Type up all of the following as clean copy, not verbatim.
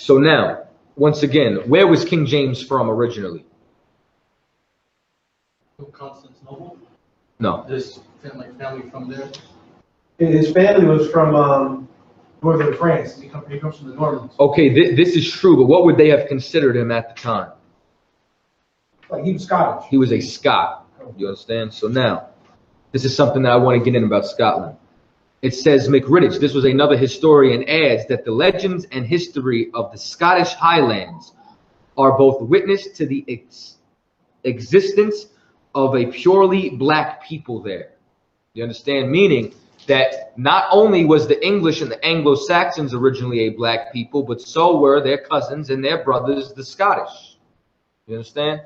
So now, once again, where was King James from originally? Constantinople? No. This family from there? His family was from northern France. He comes from the Normans. Okay, this is true, but what would they have considered him at the time? Like he was Scottish. He was a Scot. You understand? So now, this is something that I want to get in about Scotland. It says, McRiddich, this was another historian, adds that the legends and history of the Scottish Highlands are both witness to the existence of a purely black people there. You understand? Meaning that not only was the English and the Anglo-Saxons originally a black people, but so were their cousins and their brothers, the Scottish. You understand?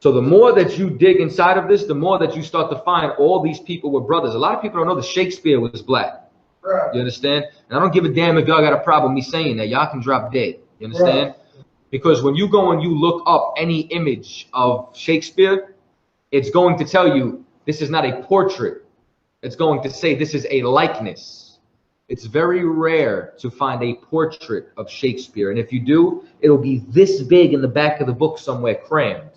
So the more that you dig inside of this, the more that you start to find all these people were brothers. A lot of people don't know that Shakespeare was black. Right. You understand? And I don't give a damn if y'all got a problem with me saying that. Y'all can drop dead. You understand? Right. Because when you go and you look up any image of Shakespeare, it's going to tell you this is not a portrait. It's going to say this is a likeness. It's very rare to find a portrait of Shakespeare. And if you do, it'll be this big in the back of the book somewhere, crammed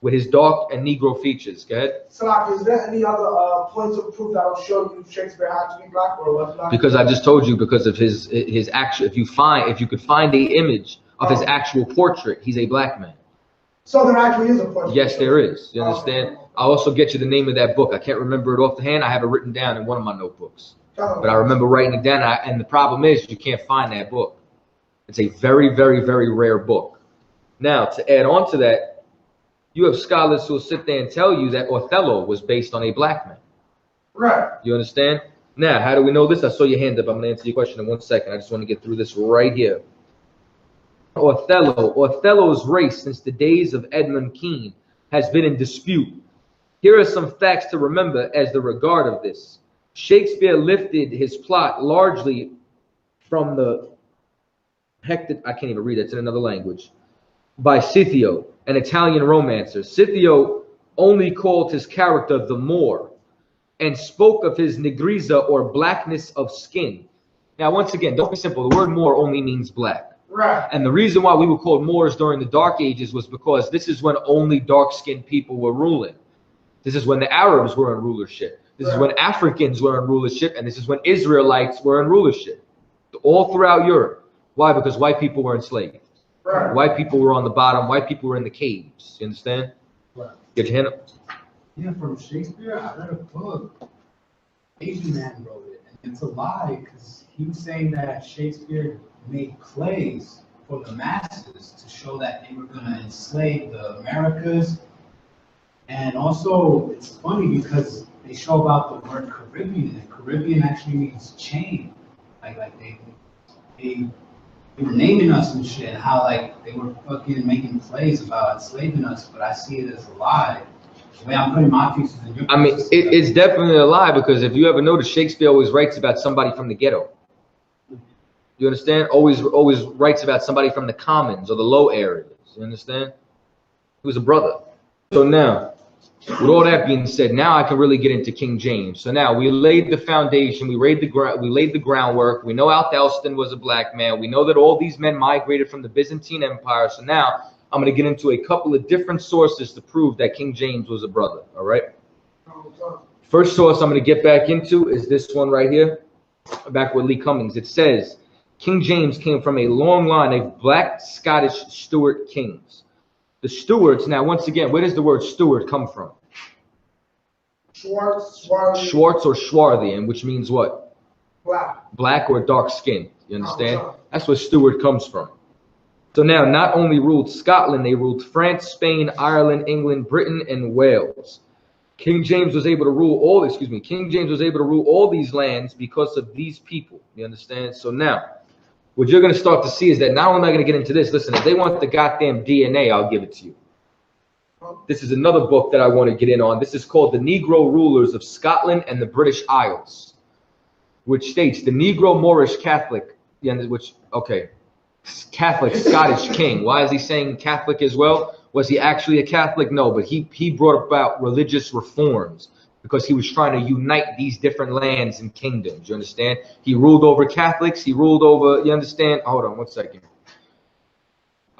with his dark and Negro features. Go ahead. So, is there any other points of proof that will show you Shakespeare had to be black or was black? Because I just told you, because of his actual. If you could find a image of his actual portrait, he's a black man. So there actually is a portrait. Yes, there is. You understand? I'll also get you the name of that book. I can't remember it off the hand. I have it written down in one of my notebooks. But I remember writing it down. And the problem is you can't find that book. It's a very, very, very rare book. Now, to add on to that, you have scholars who will sit there and tell you that Othello was based on a black man. Right. You understand? Now, how do we know this? I saw your hand up. I'm going to answer your question in 1 second. I just want to get through this right here. Othello's race since the days of Edmund Kean has been in dispute. Here are some facts to remember as the regard of this. Shakespeare lifted his plot largely from the hectic, I can't even read it, it's in another language, by Scipio, an Italian romancer. Scipio only called his character the Moor and spoke of his negriza or blackness of skin. Now, once again, don't be simple. The word Moor only means black. Right. And the reason why we were called Moors during the Dark Ages was because this is when only dark-skinned people were ruling. This is when the Arabs were in rulership. This is when Africans were in rulership, and this is when Israelites were in rulership. All throughout Europe. Why? Because white people were enslaved. Right. White people were on the bottom. White people were in the caves. You understand? Right. Get your hand up. Yeah, from Shakespeare, I read a book. Asian man wrote it, and it's a lie because he was saying that Shakespeare made plays for the masses to show that they were going to enslave the Americas. And also, it's funny because they show about the word Caribbean, and Caribbean actually means chain. Like they were naming us and shit, and how like they were fucking making plays about enslaving us, but I see it as a lie. The way I'm putting my pieces in your pieces. I mean, it's definitely a lie, because if you ever notice, Shakespeare always writes about somebody from the ghetto. You understand? Always writes about somebody from the commons or the low areas. You understand? He was a brother. So now, with all that being said, now I can really get into King James. So now we laid the foundation, we laid the groundwork. We know Althelstan was a black man. We know that all these men migrated from the Byzantine Empire. So now I'm going to get into a couple of different sources to prove that King James was a brother. All right. First source I'm going to get back into is this one right here, back with Lee Cummings. It says King James came from a long line of black Scottish Stuart kings. The Stuarts, now once again, where does the word Stuart come from? Schwartz or Swarthian, which means what? Black. Black or dark skin. You understand? That's where Stuart comes from. So now, not only ruled Scotland, they ruled France, Spain, Ireland, England, Britain, and Wales. King James was able to rule all these lands because of these people. You understand? So now, what you're going to start to see is that not only am I going to get into this, listen, if they want the goddamn DNA, I'll give it to you. This is another book that I want to get in on. This is called The Negro Rulers of Scotland and the British Isles, which states the Negro Moorish Catholic, Catholic Scottish king. Why is he saying Catholic as well? Was he actually a Catholic? No, but he brought about religious reforms. because he was trying to unite these different lands and kingdoms. You understand? He ruled over Catholics. He ruled over, you understand? Hold on 1 second.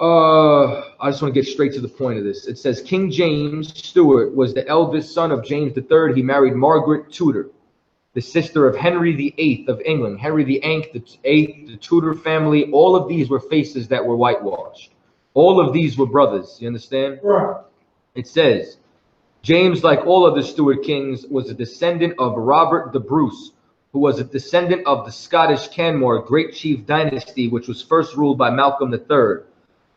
I just want to get straight to the point of this. It says King James Stuart was the eldest son of James III. He married Margaret Tudor, the sister of Henry VIII of England. Henry VIII, the Tudor family, all of these were faces that were whitewashed. All of these were brothers. You understand? Right. It says, James, like all other Stuart kings, was a descendant of Robert the Bruce, who was a descendant of the Scottish Canmore, great chief dynasty, which was first ruled by Malcolm III,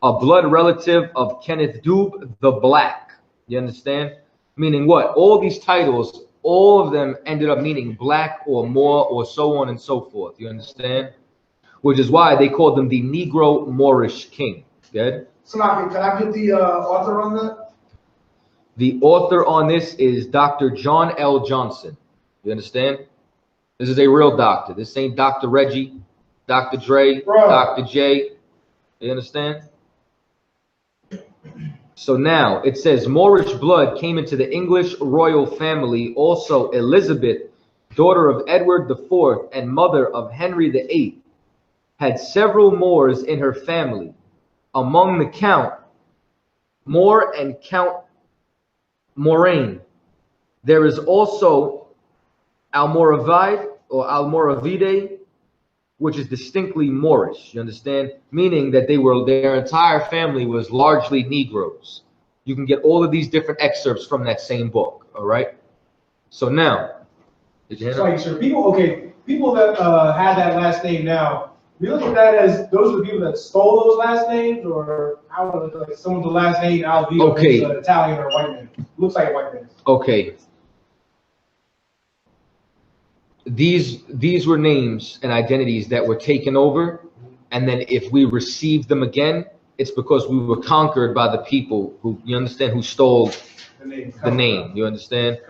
a blood relative of Kenneth Dubh the Black. You understand? Meaning what? All these titles, all of them ended up meaning black or more or so on and so forth. You understand? Which is why they called them the Negro Moorish king. Good? Salafi, can I get the author on that? The author on this is Dr. John L. Johnson. You understand? This is a real doctor. This ain't Dr. Reggie, Dr. Dre, Bro. Dr. J. You understand? So now it says Moorish blood came into the English royal family. Also Elizabeth, daughter of Edward IV and mother of Henry VIII, had several Moors in her family. Among the Count More and Count Moraine, there is also Almoravide or Almoravide, which is distinctly Moorish. You understand? Meaning that their entire family was largely Negroes. You can get all of these different excerpts from that same book. All right. So now, did you hear Sorry, sir. People that had that last name now, we look at that as those are the people that stole those last names, or how like someone's last name Alvito Okay. is Italian or a white man. Looks like a white man. Okay. These were names and identities that were taken over, and then if we received them again, it's because we were conquered by the people who, you understand, who stole the name. You understand?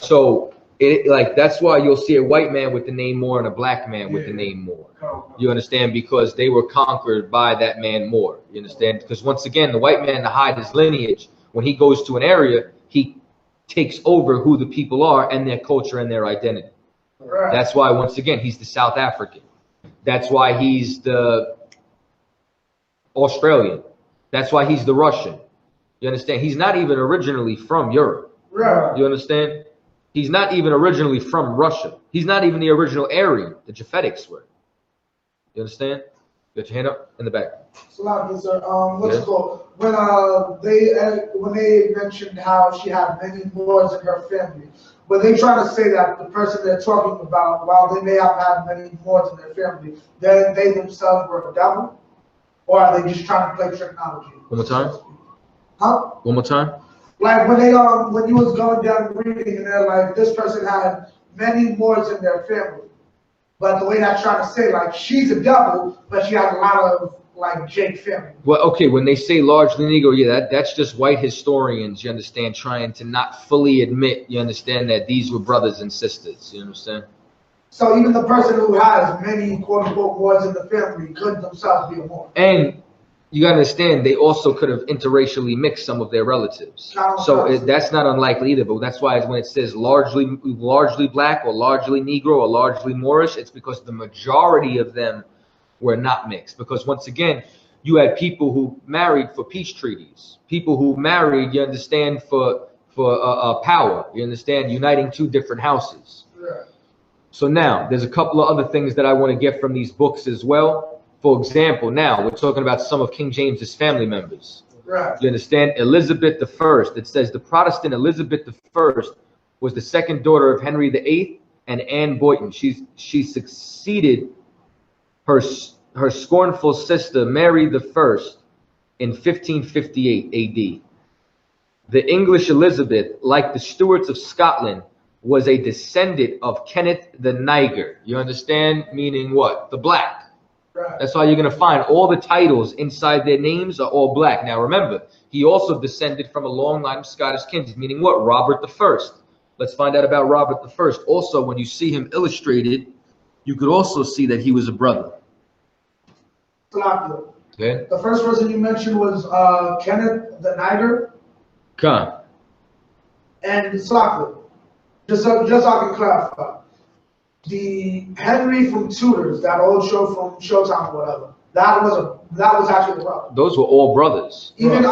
So that's why you'll see a white man with the name Moore and a black man with the name Moore. You understand? Because they were conquered by that man Moore. You understand? Because once again, the white man, to hide his lineage, when he goes to an area, he takes over who the people are and their culture and their identity. That's why, once again, he's the South African. That's why he's the Australian. That's why he's the Russian. You understand? He's not even originally from Europe. You understand? He's not even originally from Russia. He's not even the original Aryan. The Japhetics were. You understand? Got your hand up in the back. Salaam, sir. What's it called? When they mentioned how she had many Moors in her family, but they try to say that the person they're talking about, while they may have had many Moors in their family, then they themselves were a devil, or are they just trying to play technology? One more time. Huh? One more time. Like when when you was going down reading and they're like, this person had many Moors in their family, but the way they're trying to say, like, she's a devil, but she has a lot of like Jake family. Well, okay, when they say largely Negro, yeah, that's just white historians, you understand, trying to not fully admit, you understand, that these were brothers and sisters, you understand? So even the person who has many quote-unquote Moors in the family could themselves be a Moor. And you gotta understand, they also could have interracially mixed some of their relatives. So that's not unlikely either, but that's why when it says largely black or largely Negro or largely Moorish, it's because the majority of them were not mixed. Because once again, you had people who married for peace treaties, people who married, you understand, for power, you understand, uniting two different houses. Yeah. So now, there's a couple of other things that I want to get from these books as well. For example, now we're talking about some of King James's family members. Right. You understand? Elizabeth I. It says the Protestant Elizabeth I was the second daughter of Henry VIII and Anne Boynton. She succeeded her scornful sister Mary I in 1558 AD. The English Elizabeth, like the Stuarts of Scotland, was a descendant of Kenneth the Niger. You understand? Meaning what? The black. Right. That's why you're going to find all the titles inside their names are all black. Now remember, he also descended from a long line of Scottish kings, meaning what? Robert I. Let's find out about Robert I. Also, when you see him illustrated, you could also see that he was a brother. Okay. The first person you mentioned was Kenneth the Niger. Khan. And Slackwood. just so I can clarify, the Henry from Tudors, that old show from Showtime or whatever, that was actually the brother. Those were all brothers. Even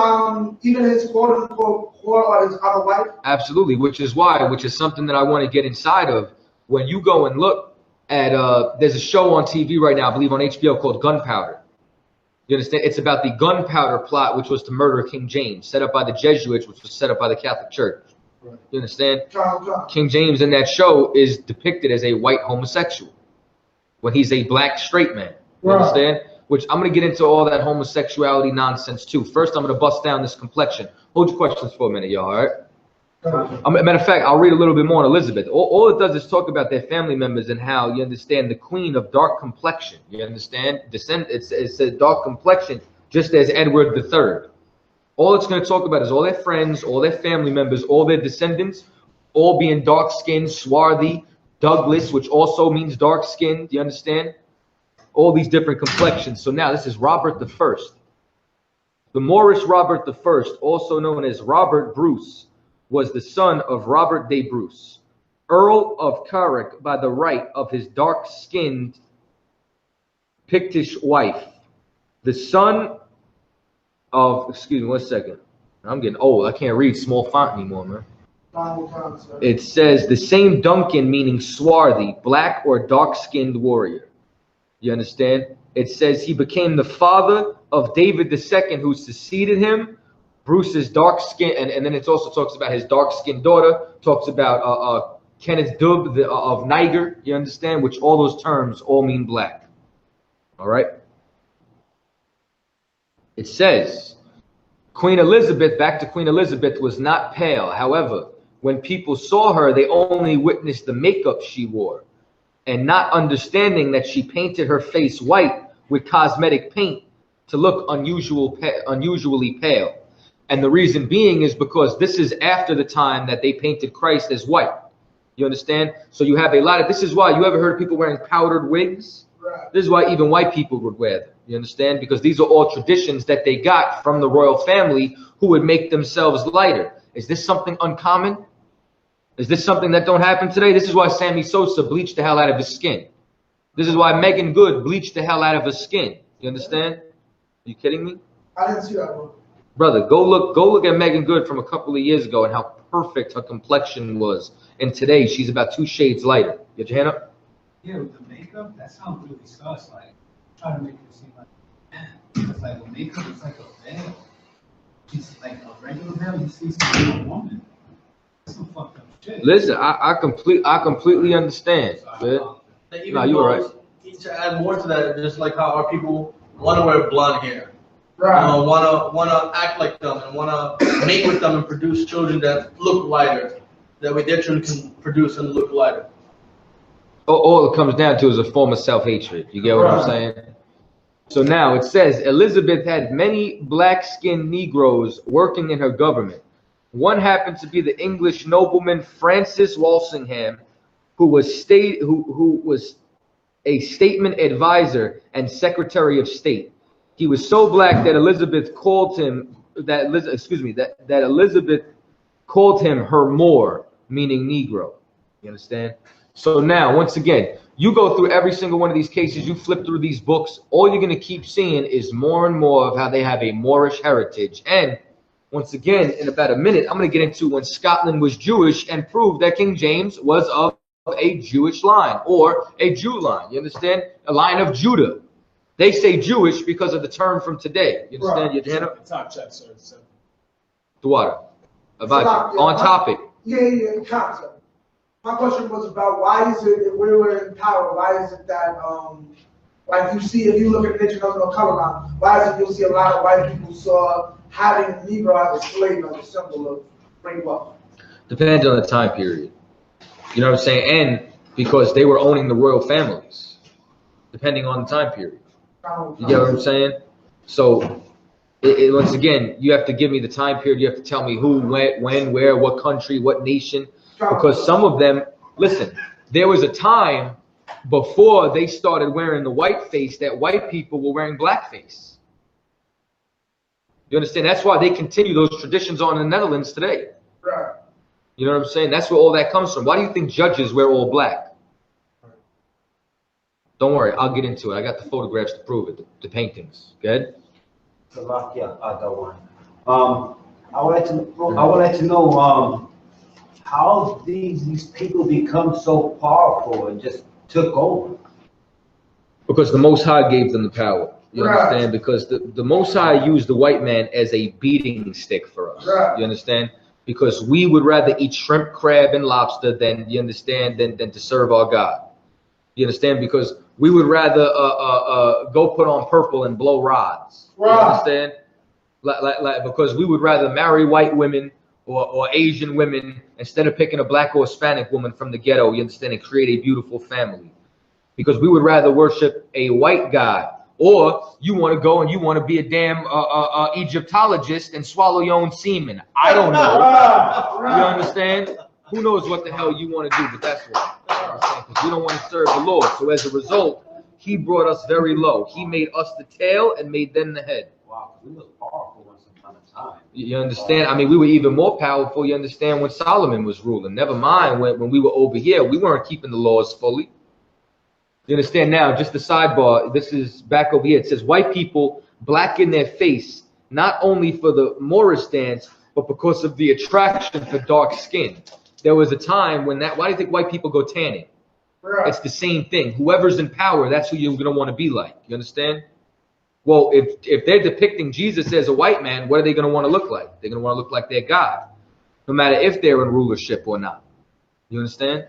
his quote unquote or his other wife. Absolutely, which is something that I want to get inside of. When you go and look at there's a show on TV right now, I believe on HBO, called Gunpowder. You understand? It's about the gunpowder plot, which was to murder King James, set up by the Jesuits, which was set up by the Catholic Church. Right. You understand? King James in that show is depicted as a white homosexual when he's a black straight man. You understand? Which I'm going to get into all that homosexuality nonsense too. First, I'm going to bust down this complexion. Hold your questions for a minute, y'all, all right? Matter of fact, I'll read a little bit more on Elizabeth. All it does is talk about their family members and how, you understand, the queen of dark complexion. You understand? It's a dark complexion, just as Edward III. All it's going to talk about is all their friends, all their family members, all their descendants, all being dark-skinned, swarthy, Douglas, which also means dark-skinned. You understand? All these different complexions. So now this is Robert I. The Moorish Robert I, also known as Robert Bruce, was the son of Robert de Bruce, Earl of Carrick by the right of his dark-skinned Pictish wife, the son of, excuse me, 1 second. I'm getting old. I can't read small font anymore, man. It says the same Duncan, meaning swarthy, black or dark-skinned warrior. You understand? It says he became the father of David II, who succeeded him. Bruce's dark skin, and then it also talks about his dark-skinned daughter, talks about Kenneth Dub of Niger, you understand? Which all those terms all mean black. All right? It says, Queen Elizabeth, back to Queen Elizabeth, was not pale. However, when people saw her, they only witnessed the makeup she wore, and not understanding that she painted her face white with cosmetic paint to look unusually pale. And the reason being is because this is after the time that they painted Christ as white. You understand? So you have a lot of, this is why you ever heard of people wearing powdered wigs? Right. This is why even white people would wear them. You understand? Because these are all traditions that they got from the royal family who would make themselves lighter. Is this something uncommon? Is this something that don't happen today? This is why Sammy Sosa bleached the hell out of his skin. This is why Megan Good bleached the hell out of her skin. You understand? Are you kidding me? I didn't see that one. Brother, go look at Megan Good from a couple of years ago and how perfect her complexion was. And today she's about 2 shades lighter. Get your hand up. Yeah, with the makeup, that sounds really sus. Like, trying to make it seem like, man, it's like a makeup, it's like a veil. She's like a regular veil. You see some woman. That's some fucked up shit. Listen, I completely understand. No, you're right. To add more to that, just like how our people want to wear blonde hair. Right. Wanna act like them and wanna mate with them and produce children that look lighter. That way their children can produce and look lighter. All it comes down to is a form of self-hatred. You get what I'm saying? So now it says Elizabeth had many black-skinned Negroes working in her government. One happened to be the English nobleman Francis Walsingham, who was a statement advisor and Secretary of State. He was so black that Elizabeth called him Elizabeth called him her Moor, meaning Negro. You understand? So now, once again, you go through every single one of these cases, you flip through these books, all you're going to keep seeing is more and more of how they have a Moorish heritage. And once again, in about a minute, I'm going to get into when Scotland was Jewish and prove that King James was of a Jewish line or a Jew line. You understand? A line of Judah. They say Jewish because of the term from today. You understand? Right. Your hand up? Top check, sir. The water. About on topic. Yeah, concept. My question was about why is it, if we were in power, why is it that, like you see, if you look at the international color line, why is it you'll see a lot of white people saw having a Negro as a slave as a symbol of great wealth? Depends on the time period. You know what I'm saying? And because they were owning the royal families, depending on the time period. You get what I'm saying? So, once again, you have to give me the time period. You have to tell me who, when, where, what country, what nation. Because some of them, listen, there was a time before they started wearing the white face that white people were wearing blackface. You understand? That's why they continue those traditions on in the Netherlands today. Right. You know what I'm saying? That's where all that comes from. Why do you think judges wear all black? Don't worry, I'll get into it. I got the photographs to prove it, the paintings. Good? Yeah, other one. I would like to know how these people become so powerful and just took over. Because the Most High gave them the power. You understand? Because the Most High used the white man as a beating stick for us. You understand? Because we would rather eat shrimp, crab, and lobster than, you understand, than to serve our God. You understand? Because we would rather go put on purple and blow rods. You understand? Because we would rather marry white women or Asian women instead of picking a black or Hispanic woman from the ghetto, you understand, and create a beautiful family. Because we would rather worship a white God. Or you want to go and you want to be a damn Egyptologist and swallow your own semen. I don't know. You understand? Who knows what the hell you want to do, but that's why. Because we don't want to serve the Lord. So as a result, he brought us very low. He made us the tail and made them the head. Wow, we was powerful once upon a time. You understand? I mean, we were even more powerful, you understand, when Solomon was ruling. Never mind when we were over here, we weren't keeping the laws fully. You understand now, just the sidebar, this is back over here. It says white people blacken their face, not only for the Morris dance, but because of the attraction for dark skin. There was a time when why do you think white people go tanning? It's the same thing. Whoever's in power, that's who you're going to want to be like. You understand? Well, if they're depicting Jesus as a white man, what are they going to want to look like? They're going to want to look like their God, no matter if they're in rulership or not. You understand?